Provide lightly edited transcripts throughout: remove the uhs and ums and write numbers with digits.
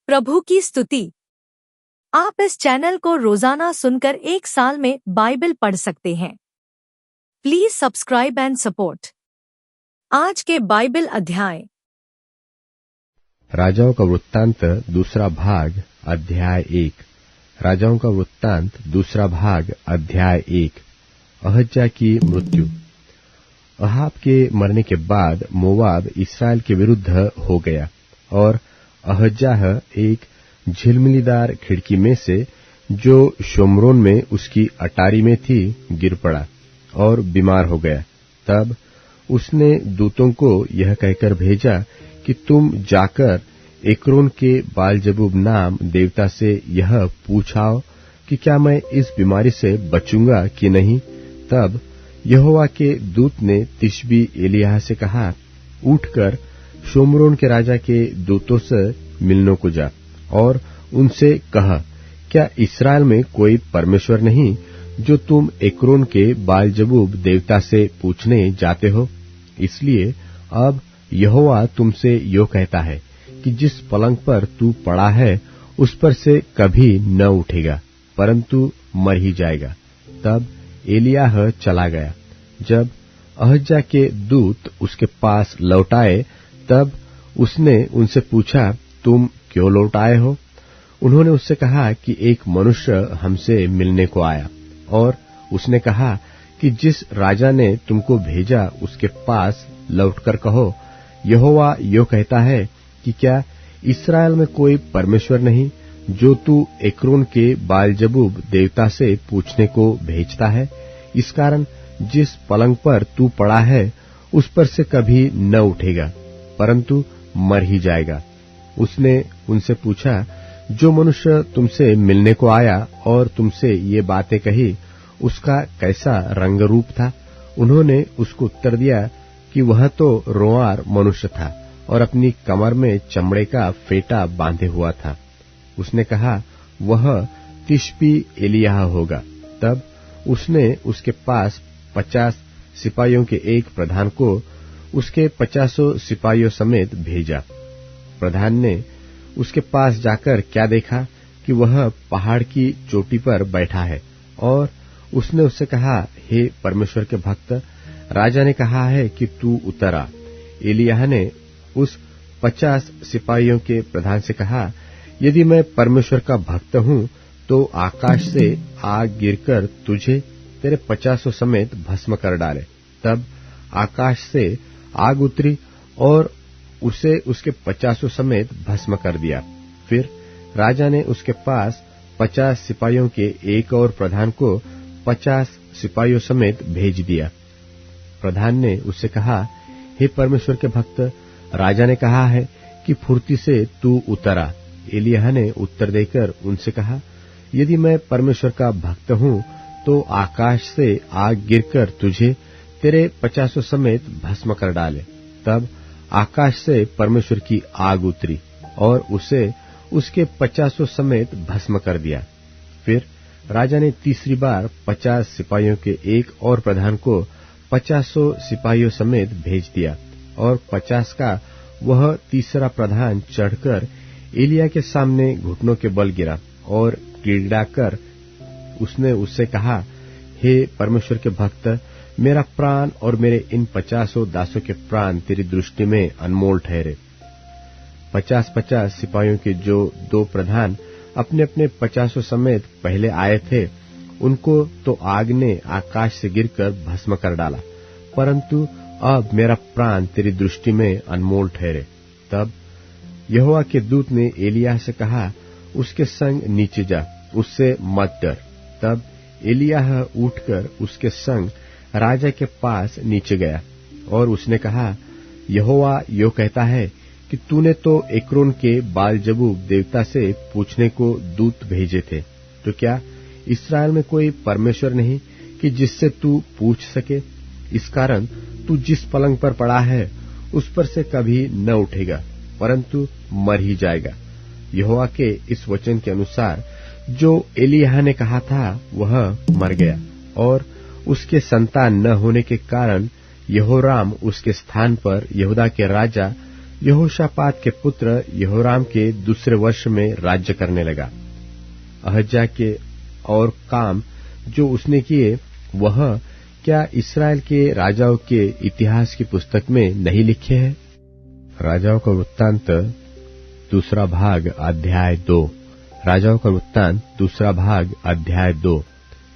प्रभु की स्तुति। आप इस चैनल को रोजाना सुनकर 1 साल में बाइबल पढ़ सकते हैं। Please subscribe and support. आज के बाइबल अध्याय। राजाओं का वृत्तांत दूसरा भाग अध्याय 1। राजाओं का वृत्तांत दूसरा भाग अध्याय 1। अहज्या की मृत्यु। अहाब के मरने के बाद मोवाब इसराइल के विरुद्ध हो गया और अहज्याह एक झिलमिलीदार खिड़की में से जो शोमरोन में उसकी अटारी में थी गिर पड़ा और बीमार हो गया। तब उसने दूतों को यह कहकर भेजा कि तुम जाकर एक्रोन के बालजबूब नाम देवता से यह पूछाओ कि क्या मैं इस बीमारी से बचूंगा कि नहीं। तब यहोवा के दूत ने तिशबी एलिय्याह से कहा, उठकर शोमरोन के राजा के दूतों से मिलने को जा और उनसे कह, क्या इस्राएल में कोई परमेश्वर नहीं जो तुम एक्रोन के बालजबूब देवता से पूछने जाते हो। इसलिए अब यहोवा तुमसे यो कहता है कि जिस पलंग पर तू पड़ा है उस पर से कभी न उठेगा, परंतु मर ही जाएगा। तब एलिय्याह चला गया। जब अहज्या के दूत उसके पास लौट आए तब उसने उनसे पूछा, तुम क्यों लौट आए हो। उन्होंने उससे कहा कि एक मनुष्य हमसे मिलने को आया और उसने कहा कि जिस राजा ने तुमको भेजा उसके पास लौटकर कहो, यहोवा यो कहता है कि क्या इस्राएल में कोई परमेश्वर नहीं जो तू एक्रोन के बालजबूब देवता से पूछने को भेजता है। इस कारण जिस पलंग पर तू पड़ा है उस पर से कभी न उठेगा, परंतु मर ही जाएगा। उसने उनसे पूछा, जो मनुष्य तुमसे मिलने को आया और तुमसे ये बातें कही उसका कैसा रंग रूप था। उन्होंने उसको उत्तर दिया कि वह तो रोंआर मनुष्य था और अपनी कमर में चमड़े का फेटा बांधे हुआ था। उसने कहा, वह तिशबी एलिय्याह होगा। तब उसने उसके पास 50 सिपाहियों के एक प्रधान को उसके 50 सिपाहियों समेत भेजा। प्रधान ने उसके पास जाकर क्या देखा कि वह पहाड़ की चोटी पर बैठा है और उसने उससे कहा, हे परमेश्वर के भक्त, राजा ने कहा है कि तू उतर आ। एलिय्याह ने उस 50 सिपाहियों के प्रधान से कहा, यदि मैं परमेश्वर का भक्त हूं तो आकाश से आग गिरकर तुझे तेरे 50 समेत भस्म कर डाले। तब आकाश से आग उतरी और उसे उसके 50 समेत भस्म कर दिया। फिर राजा ने उसके पास 50 सिपाहियों के एक और प्रधान को 50 सिपाहियों समेत भेज दिया। प्रधान ने उससे कहा, हे परमेश्वर के भक्त, राजा ने कहा है कि फुर्ती से तू उतरा। एलिय्याह ने उत्तर देकर उनसे कहा, यदि मैं परमेश्वर का भक्त हूं तो आकाश से आग गिरकर तुझे तेरे 50 समेत भस्म कर डाले। तब आकाश से परमेश्वर की आग उतरी और उसे उसके 50 समेत भस्म कर दिया। फिर राजा ने तीसरी बार 50 सिपाहियों के एक और प्रधान को 50 सिपाहियों समेत भेज दिया और 50 का वह तीसरा प्रधान चढ़कर एलिय्याह के सामने घुटनों के बल गिरा और गिड़गिड़ाकर उसने उससे कहा, हे परमेश्वर के भक्त, मेरा प्राण और मेरे इन 50 दासों के प्राण तेरी दृष्टि में अनमोल ठहरे। 50 सिपाहियों के जो 2 प्रधान अपने अपने 50 समेत पहले आए थे उनको तो आग ने आकाश से गिरकर भस्म कर डाला, परंतु अब मेरा प्राण तेरी दृष्टि में अनमोल ठहरे। तब यहोवा के दूत ने एलिय्याह से कहा, उसके संग नीचे जा, उससे मत डर। तब एलिय्याह उठकर उसके संग राजा के पास नीचे गया और उसने कहा, यहोवा यो कहता है कि तूने तो एक्रोन के बालजबूब देवता से पूछने को दूत भेजे थे, तो क्या इस्राएल में कोई परमेश्वर नहीं कि जिससे तू पूछ सके। इस कारण तू जिस पलंग पर पड़ा है उस पर से कभी न उठेगा, परंतु मर ही जाएगा। यहोवा के इस वचन के अनुसार जो एलिय्याह ने कहा था वह मर गया और उसके संतान न होने के कारण यहोराम उसके स्थान पर यहूदा के राजा यहोशापात के पुत्र यहोराम के दूसरे वर्ष में राज्य करने लगा। अहज्या के और काम जो उसने किए वह क्या इस्राएल के राजाओं के इतिहास की पुस्तक में नहीं लिखे हैं? राजाओं का वृत्तांत दूसरा भाग अध्याय 2। राजाओं का वृत्तांत दूसरा भाग अध्याय 2।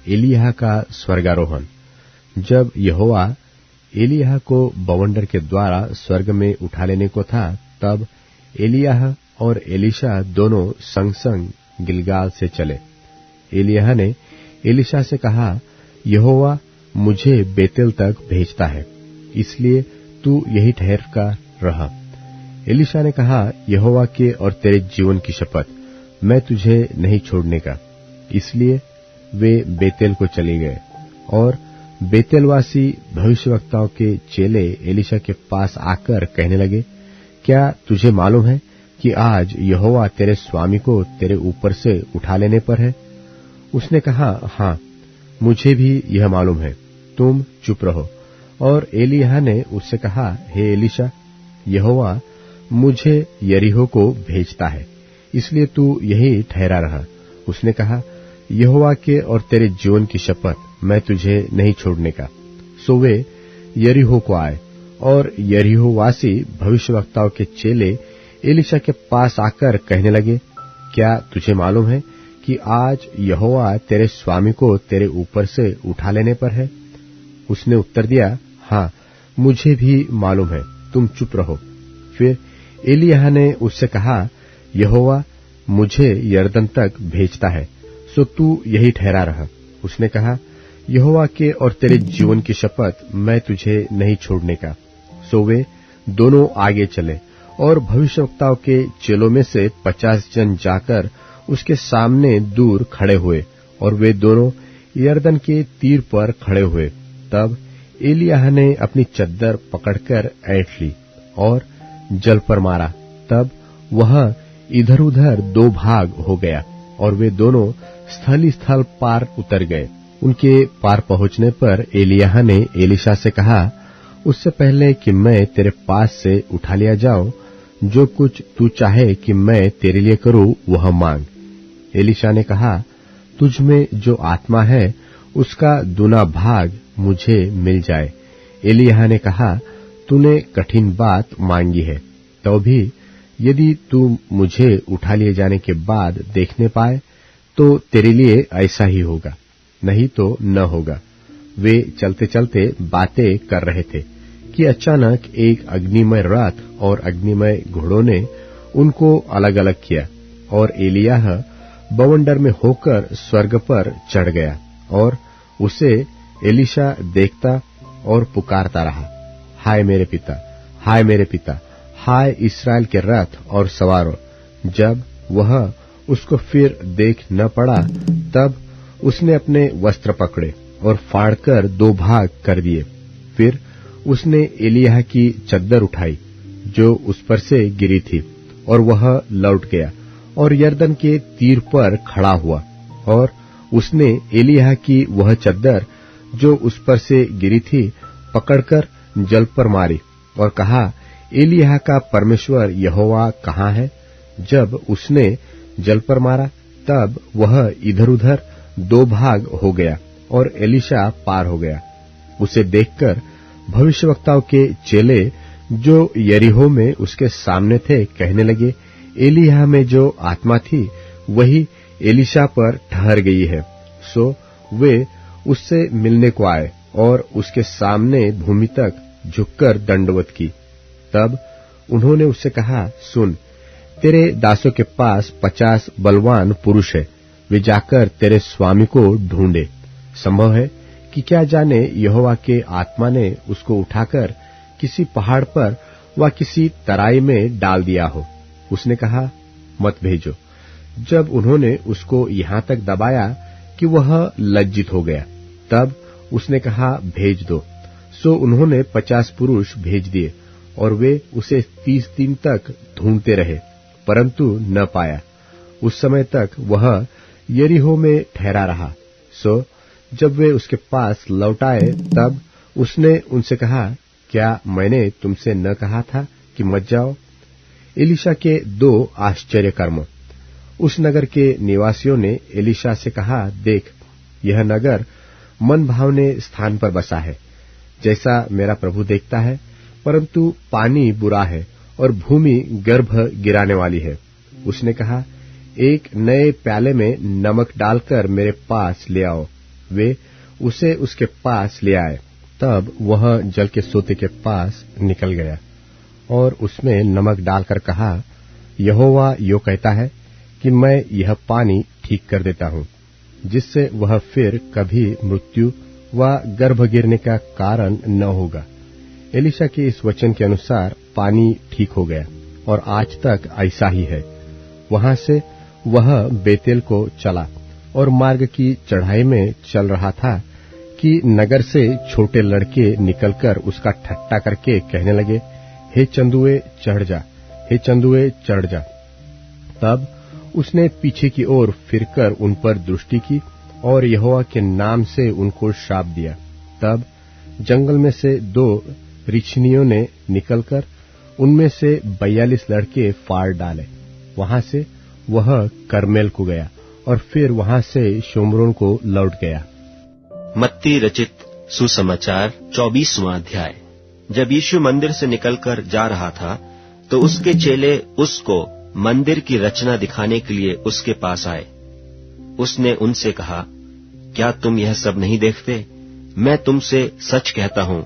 एलिय्याह का स्वर्गारोहण। जब यहोवा एलिय्याह को बवंडर के द्वारा स्वर्ग में उठा लेने को था, तब एलिय्याह और एलीशा दोनों संग संग गिलगाल से चले। एलिय्याह ने एलीशा से कहा, यहोवा मुझे बेतेल तक भेजता है, इसलिए तू यही ठहर कर रह। एलीशा ने कहा, यहोवा के और तेरे जीवन की शपथ, मैं तुझे नहीं छोड़ने का। इसलिए वे बेतेल को चले गए। और बेतेलवासी भविष्यवक्ताओं के चेले एलीशा के पास आकर कहने लगे, क्या तुझे मालूम है कि आज यहोवा तेरे स्वामी को तेरे ऊपर से उठा लेने पर है? उसने कहा, हाँ, मुझे भी यह मालूम है, तुम चुप रहो। और एलिय्याह ने उससे कहा, हे एलीशा, यहोवा मुझे यरीहो को भेजता है, इसलिए तू यही ठहरा रहा। उसने कहा, यहोवा के और तेरे जीवन की शपथ, मैं तुझे नहीं छोड़ने का। सो वे यरीहो को आए। और यरीहोवासी भविष्यवक्ताओं के चेले एलीशा के पास आकर कहने लगे, क्या तुझे मालूम है कि आज यहोवा तेरे स्वामी को तेरे ऊपर से उठा लेने पर है? उसने उत्तर दिया, हाँ, मुझे भी मालूम है, तुम चुप रहो। फिर एलिय्याह ने उससे कहा, यहोवा मुझे यरदन तक भेजता है, सो तू यही ठहरा रह। उसने कहा, यहोवा के और तेरे जीवन की शपथ, मैं तुझे नहीं छोड़ने का। सो वे दोनों आगे चले। और भविष्यवक्ताओं के चेलों में से 50 जन जाकर उसके सामने दूर खड़े हुए, और वे दोनों यरदन के तीर पर खड़े हुए। तब एलिय्याह ने अपनी चद्दर पकड़कर ऐंठ ली और जल पर मारा। तब वह इधर उधर 2 भाग हो गया, और वे दोनों स्थल ही स्थल पार उतर गए। उनके पार पहुंचने पर एलिय्याह ने एलीशा से कहा, उससे पहले कि मैं तेरे पास से उठा लिया जाऊं, जो कुछ तू चाहे कि मैं तेरे लिए करूं, वह मांग। एलीशा ने कहा, तुझ में जो आत्मा है उसका दूना भाग मुझे मिल जाए। एलिय्याह ने कहा, तूने कठिन बात मांगी है, तो भी यदि तू मुझे उठा लिए जाने के बाद देखने पाए तो तेरे लिए ऐसा ही होगा, नहीं तो न होगा। वे चलते चलते बातें कर रहे थे कि अचानक एक अग्निमय रथ और अग्निमय घोड़ों ने उनको अलग अलग किया, और एलिय्याह बवंडर में होकर स्वर्ग पर चढ़ गया। और उसे एलीशा देखता और पुकारता रहा, हाय मेरे पिता, हाय मेरे पिता, हाय इस्राएल के रथ और सवारों। जब वह उसको फिर देख न पड़ा, तब उसने अपने वस्त्र पकड़े और फाड़कर 2 भाग कर दिए। फिर उसने एलिय्याह की चद्दर उठाई जो उस पर से गिरी थी, और वह लौट गया और यरदन के तीर पर खड़ा हुआ। और उसने एलिय्याह की वह चद्दर जो उस पर से गिरी थी पकड़कर जल पर मारी और कहा, एलिय्याह का परमेश्वर यहोवा कहाँ है? जब उसने जल पर मारा, तब वह इधर उधर 2 भाग हो गया और एलीशा पार हो गया। उसे देखकर भविष्यवक्ताओं के चेले जो यरीहो में उसके सामने थे कहने लगे, एलिय्याह में जो आत्मा थी वही एलीशा पर ठहर गई है। सो वे उससे मिलने को आए और उसके सामने भूमि तक झुककर दंडवत की। तब उन्होंने उससे कहा, सुन, तेरे दासों के पास 50 बलवान पुरुष है, वे जाकर तेरे स्वामी को ढूंढे। संभव है कि क्या जाने यहोवा के आत्मा ने उसको उठाकर किसी पहाड़ पर व किसी तराई में डाल दिया हो। उसने कहा, मत भेजो। जब उन्होंने उसको यहां तक दबाया कि वह लज्जित हो गया, तब उसने कहा, भेज दो। सो उन्होंने 50 पुरुष भेज दिए, और वे उसे 30 दिन तक ढूंढते रहे, परंतु न पाया। उस समय तक वह यरीहो में ठहरा रहा। सो जब वे उसके पास लौट आए, तब उसने उनसे कहा, क्या मैंने तुमसे न कहा था कि मत जाओ? एलीशा के 2 आश्चर्य कर्म। उस नगर के निवासियों ने एलीशा से कहा, देख, यह नगर मन भावने स्थान पर बसा है, जैसा मेरा प्रभु देखता है, परंतु पानी बुरा है और भूमि गर्भ गिराने वाली है। उसने कहा, एक नए प्याले में नमक डालकर मेरे पास ले आओ। वे उसे उसके पास ले आए। तब वह जल के सोते के पास निकल गया और उसमें नमक डालकर कहा, यहोवा यो कहता है कि मैं यह पानी ठीक कर देता हूं, जिससे वह फिर कभी मृत्यु व गर्भ गिरने का कारण न होगा। एलीशा के इस वचन के अनुसार पानी ठीक हो गया और आज तक ऐसा ही है। वहां से वह बेतेल को चला और मार्ग की चढ़ाई में चल रहा था कि नगर से छोटे लड़के निकलकर उसका ठट्टा करके कहने लगे, हे चंदुए चढ़ जा, हे चंदुए चढ़ जा। तब उसने पीछे की ओर फिरकर उन पर दृष्टि की और यहोवा के नाम से उनको श्राप दिया। तब जंगल में से 2 रिछनियों ने निकलकर उनमें से 42 लड़के फाड़ डाले। वहां से वह करमेल को गया और फिर वहां से शोमरोन को लौट गया। मत्ती रचित सुसमाचार 24वां अध्याय। जब यीशु मंदिर से निकलकर जा रहा था तो उसके चेले उसको मंदिर की रचना दिखाने के लिए उसके पास आए। उसने उनसे कहा, क्या तुम यह सब नहीं देखते? मैं तुमसे सच कहता हूं,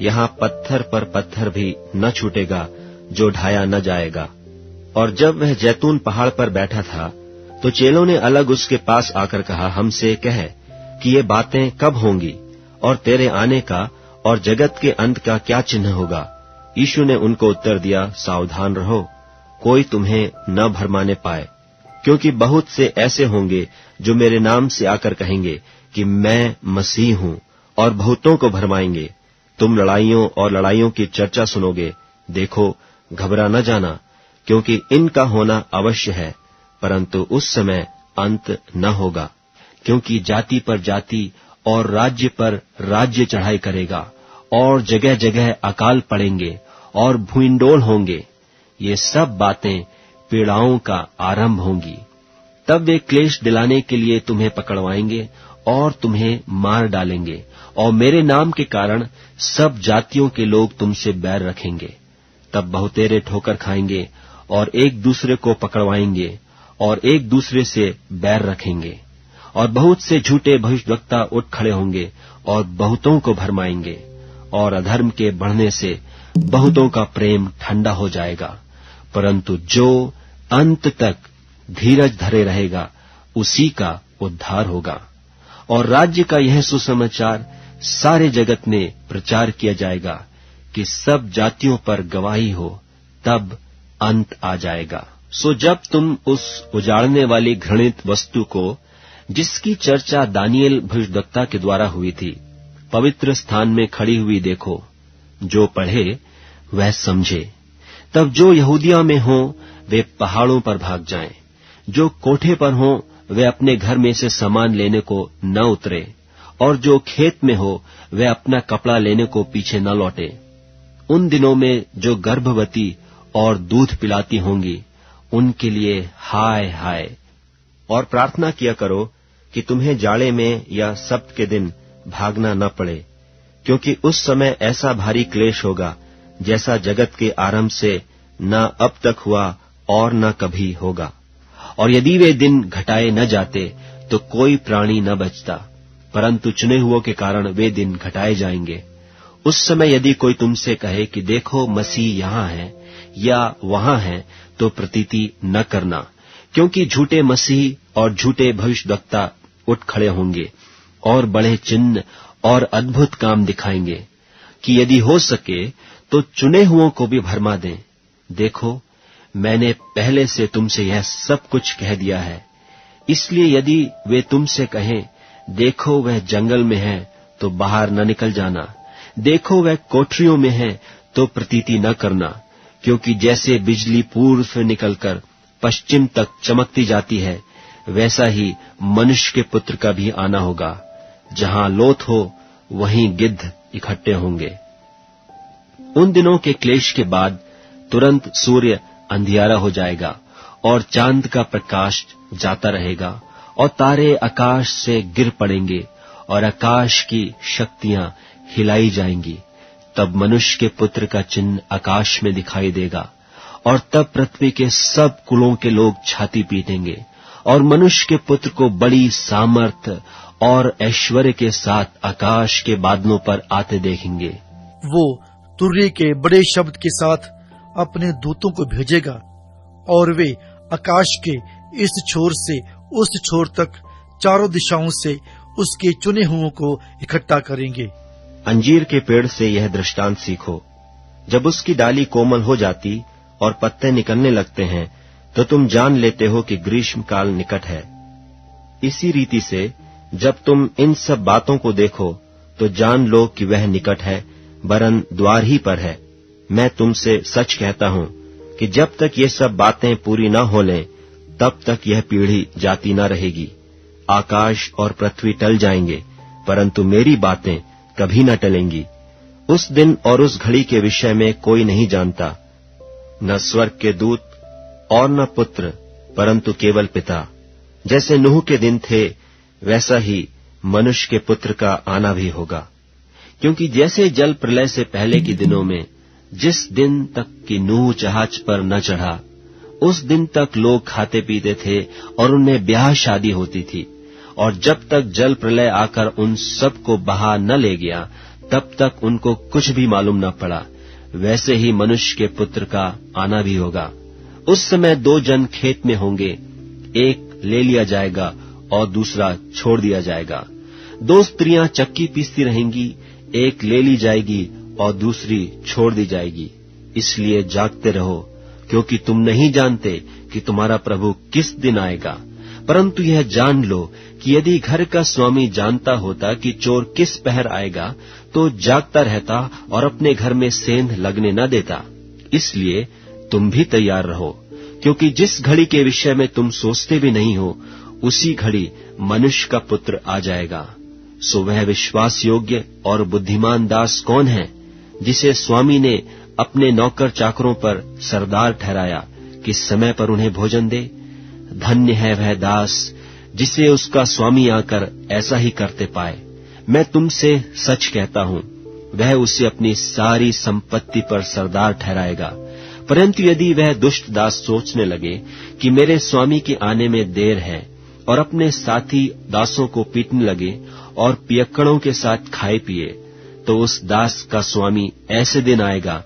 यहाँ पत्थर पर पत्थर भी न छूटेगा जो ढाया न जाएगा। और जब वह जैतून पहाड़ पर बैठा था तो चेलों ने अलग उसके पास आकर कहा, हमसे कह कि ये बातें कब होंगी और तेरे आने का और जगत के अंत का क्या चिन्ह होगा? यीशु ने उनको उत्तर दिया, सावधान रहो, कोई तुम्हें न भरमाने पाए, क्योंकि बहुत से ऐसे होंगे जो मेरे नाम से आकर कहेंगे कि मैं मसीह हूं और बहुतों को भरमाएंगे। तुम लड़ाइयों और लड़ाइयों की चर्चा सुनोगे। देखो, घबरा न जाना, क्योंकि इनका होना अवश्य है, परंतु उस समय अंत न होगा। क्योंकि जाति पर जाति और राज्य पर राज्य चढ़ाई करेगा और जगह जगह अकाल पड़ेंगे और भूइंडोल होंगे। ये सब बातें पीड़ाओं का आरंभ होंगी। तब वे क्लेश दिलाने के लिए तुम्हें पकड़वाएंगे और तुम्हें मार डालेंगे, और मेरे नाम के कारण सब जातियों के लोग तुमसे बैर रखेंगे। तब बहुतेरे ठोकर खाएंगे और एक दूसरे को पकड़वाएंगे और एक दूसरे से बैर रखेंगे। और बहुत से झूठे भविष्यद्वक्ता उठ खड़े होंगे और बहुतों को भरमाएंगे, और अधर्म के बढ़ने से बहुतों का प्रेम ठंडा हो जाएगा। परंतु जो अंत तक धीरज धरे रहेगा, उसी का उद्धार होगा। और राज्य का यह सुसमाचार सारे जगत में प्रचार किया जाएगा कि सब जातियों पर गवाही हो, तब अंत आ जाएगा। सो जब तुम उस उजाड़ने वाली घृणित वस्तु को, जिसकी चर्चा दानियेल भविष्यद्वक्ता के द्वारा हुई थी, पवित्र स्थान में खड़ी हुई देखो, जो पढ़े वह समझे। तब जो यहूदिया में हो वे पहाड़ों पर भाग जाएं, जो कोठे पर हो वे अपने घर में से सामान लेने को न उतरे, और जो खेत में हो वे अपना कपड़ा लेने को पीछे न लौटे। उन दिनों में जो गर्भवती और दूध पिलाती होंगी, उनके लिए हाय हाय। और प्रार्थना किया करो कि तुम्हें जाड़े में या सब्त के दिन भागना न पड़े, क्योंकि उस समय ऐसा भारी क्लेश होगा जैसा जगत के आरंभ से न अब तक हुआ और न कभी होगा। और यदि वे दिन घटाए न जाते तो कोई प्राणी न बचता, परंतु चुने हुओं के कारण वे दिन घटाए जाएंगे। उस समय यदि कोई तुमसे कहे कि देखो मसीह यहाँ है या वहाँ है, तो प्रतीति न करना, क्योंकि झूठे मसीह और झूठे भविष्यद्वक्ता उठ खड़े होंगे और बड़े चिन्ह और अद्भुत काम दिखाएंगे, कि यदि हो सके तो चुने हुओं को भी भरमा दें। देखो, मैंने पहले से तुमसे यह सब कुछ कह दिया है। इसलिए यदि वे तुमसे कहें, देखो वह जंगल में है, तो बाहर न निकल जाना, देखो वह कोठरियों में है, तो प्रतीति न करना, क्योंकि जैसे बिजली पूर्व से निकलकर पश्चिम तक चमकती जाती है, वैसा ही मनुष्य के पुत्र का भी आना होगा। जहां लोथ हो वहीं गिद्ध इकट्ठे होंगे। उन दिनों के क्लेश के बाद तुरंत सूर्य अंधियारा हो जाएगा और चांद का प्रकाश जाता रहेगा और तारे आकाश से गिर पड़ेंगे और आकाश की शक्तियां हिलाई जाएंगी। तब मनुष्य के पुत्र का चिन्ह आकाश में दिखाई देगा और तब पृथ्वी के सब कुलों के लोग छाती पीटेंगे और मनुष्य के पुत्र को बड़ी सामर्थ और ऐश्वर्य के साथ आकाश के बादलों पर आते देखेंगे। वो तुर्री के बड़े शब्द के साथ अपने दूतों को भेजेगा और वे आकाश के इस छोर से उस छोर तक चारों दिशाओं से उसके चुने हुओं को इकट्ठा करेंगे। अंजीर के पेड़ से यह दृष्टांत सीखो, जब उसकी डाली कोमल हो जाती और पत्ते निकलने लगते हैं तो तुम जान लेते हो कि ग्रीष्म काल निकट है। इसी रीति से जब तुम इन सब बातों को देखो तो जान लो कि वह निकट है, वरन द्वार ही पर है। मैं तुमसे सच कहता हूं कि जब तक ये सब बातें पूरी न हो लें तब तक यह पीढ़ी जाती न रहेगी। आकाश और पृथ्वी टल जाएंगे, परंतु मेरी बातें कभी न टलेंगी। उस दिन और उस घड़ी के विषय में कोई नहीं जानता, न स्वर्ग के दूत और न पुत्र, परंतु केवल पिता। जैसे नूह के दिन थे वैसा ही मनुष्य के पुत्र का आना भी होगा। क्योंकि जैसे जल प्रलय से पहले के दिनों में जिस दिन तक कि नूह जहाज पर न चढ़ा उस दिन तक लोग खाते पीते थे और उनमें ब्याह शादी होती थी, और जब तक जल प्रलय आकर उन सब को बहा न ले गया तब तक उनको कुछ भी मालूम न पड़ा, वैसे ही मनुष्य के पुत्र का आना भी होगा। उस समय दो जन खेत में होंगे, एक ले लिया जाएगा और दूसरा छोड़ दिया जाएगा। दो स्त्रियां चक्की पीसती रहेंगी, एक ले ली जाएगी और दूसरी छोड़ दी जाएगी। इसलिए जागते रहो, क्योंकि तुम नहीं जानते कि तुम्हारा प्रभु किस दिन आएगा। परंतु यह जान लो कि यदि घर का स्वामी जानता होता कि चोर किस पहर आएगा तो जागता रहता और अपने घर में सेंध लगने न देता। इसलिए तुम भी तैयार रहो, क्योंकि जिस घड़ी के विषय में तुम सोचते भी नहीं हो उसी घड़ी मनुष्य का पुत्र आ जाएगा। सो वह विश्वास योग्य और बुद्धिमान दास कौन है जिसे स्वामी ने अपने नौकर चाकरों पर सरदार ठहराया कि समय पर उन्हें भोजन दे। धन्य है वह दास जिसे उसका स्वामी आकर ऐसा ही करते पाए। मैं तुमसे सच कहता हूं, वह उसे अपनी सारी संपत्ति पर सरदार ठहराएगा। परंतु यदि वह दुष्ट दास सोचने लगे कि मेरे स्वामी के आने में देर है और अपने साथी दासों को पीटने लगे और पियक्कड़ों के साथ खाए पिए, तो उस दास का स्वामी ऐसे दिन आएगा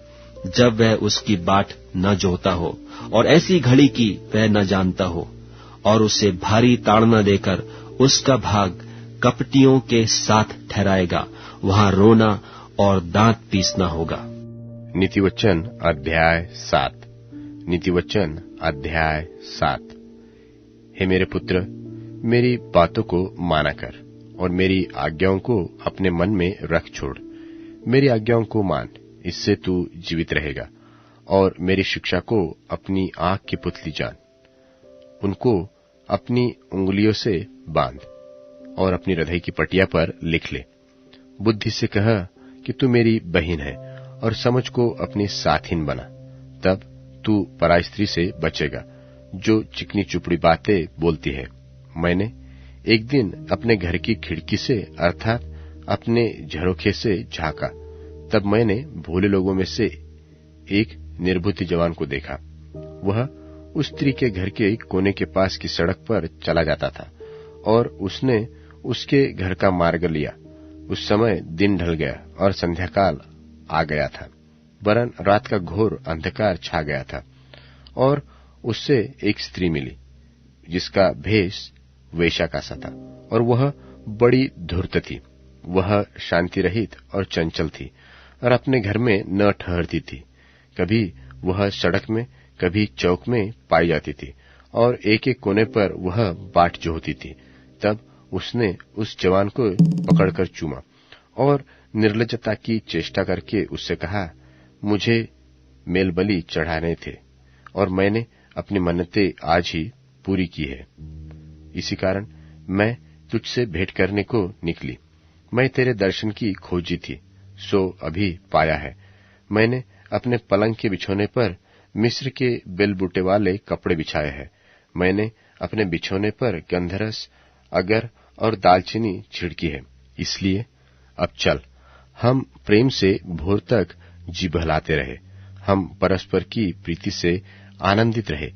जब वह उसकी बाट न जोता हो और ऐसी घड़ी की वह न जानता हो, और उसे भारी ताड़ना देकर उसका भाग कपटियों के साथ ठहराएगा। वहां रोना और दांत पीसना होगा। नीतिवचन अध्याय 7। नीतिवचन अध्याय 7। हे मेरे पुत्र, मेरी बातों को माना कर और मेरी आज्ञाओं को अपने मन में रख छोड़। मेरी आज्ञाओं को मान, इससे तू जीवित रहेगा, और मेरी शिक्षा को अपनी आंख की पुतली जान। उनको अपनी उंगलियों से बांध और अपनी हृदय की पटिया पर लिख ले। बुद्धि से कह कि तू मेरी बहन है, और समझ को अपनी साथिन बना। तब तू पराई स्त्री से बचेगा जो चिकनी चुपड़ी बातें बोलती है। मैंने एक दिन अपने घर की खिड़की से अर्थात अपने झरोखे से झांका, तब मैंने भोले लोगों में से एक निर्बुद्धि जवान को देखा। वह उस स्त्री के घर के कोने के पास की सड़क पर चला जाता था और उसने उसके घर का मार्ग लिया। उस समय दिन ढल गया और संध्याकाल आ गया था, वरन रात का घोर अंधकार छा गया था। और उससे एक स्त्री मिली जिसका भेष वेश्या का सा था, और वह बड़ी धूर्त थी। वह शांति रहित और चंचल थी और अपने घर में न ठहरती थी। कभी वह सड़क में, कभी चौक में पाई जाती थी, और एक एक कोने पर वह बाट जोहती थी। तब उसने उस जवान को पकड़कर चूमा और निर्लज्जता की चेष्टा करके उससे कहा, मुझे मेल बलि चढ़ाने थे और मैंने अपनी मन्नतें आज ही पूरी की है। इसी कारण मैं तुझसे भेंट करने को निकली। मैं तेरे दर्शन की खोजी थी, सो अभी पाया है। मैंने अपने पलंग के बिछोने पर मिस्र के बेलबूटे वाले कपड़े बिछाए हैं। मैंने अपने बिछौने पर गंधरस, अगर और दालचीनी छिड़की है। इसलिए अब चल, हम प्रेम से भोर तक जी बहलाते रहे। हम परस्पर की प्रीति से आनंदित रहे,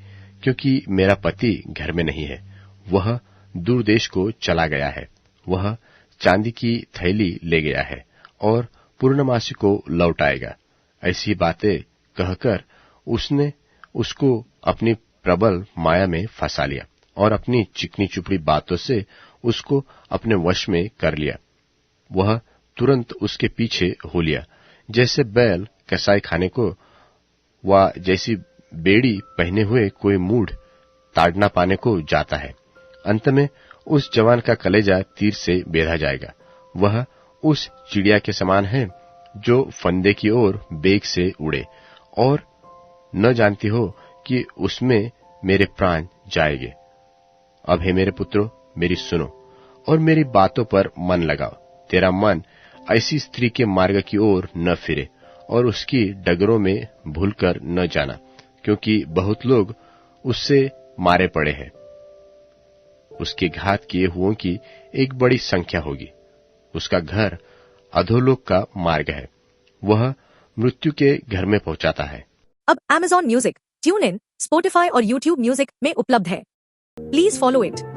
क्योंकि मेरा पति घर में नहीं है, वह दूर देश को चला गया है। वह चांदी की थैली ले गया है और पूर्णमासी को लौट आएगा। ऐसी बातें कहकर उसने उसको अपनी प्रबल माया में फंसा लिया और अपनी चिकनी चुपड़ी बातों से उसको अपने वश में कर लिया। वह तुरंत उसके पीछे हो लिया, जैसे बैल कसाई खाने को व जैसी बेड़ी पहने हुए कोई मूढ़ ताड़ना पाने को जाता है। अंत में उस जवान का कलेजा तीर से बेधा जाएगा। वह उस चिड़िया के समान है जो फंदे की ओर बेग से उड़े और न जानती हो कि उसमें मेरे प्राण जाएंगे। अब हे मेरे पुत्रों, मेरी सुनो और मेरी बातों पर मन लगाओ। तेरा मन ऐसी स्त्री के मार्ग की ओर न फिरे और उसकी डगरों में भूलकर न जाना, क्योंकि बहुत लोग उससे मारे पड़े हैं। उसके घात किए हुओं की एक बड़ी संख्या होगी। उसका घर अधोलोक का मार्ग है, वह मृत्यु के घर में पहुंचाता है। अब Amazon music, tune in, Spotify और YouTube म्यूजिक में उपलब्ध है। Please follow it.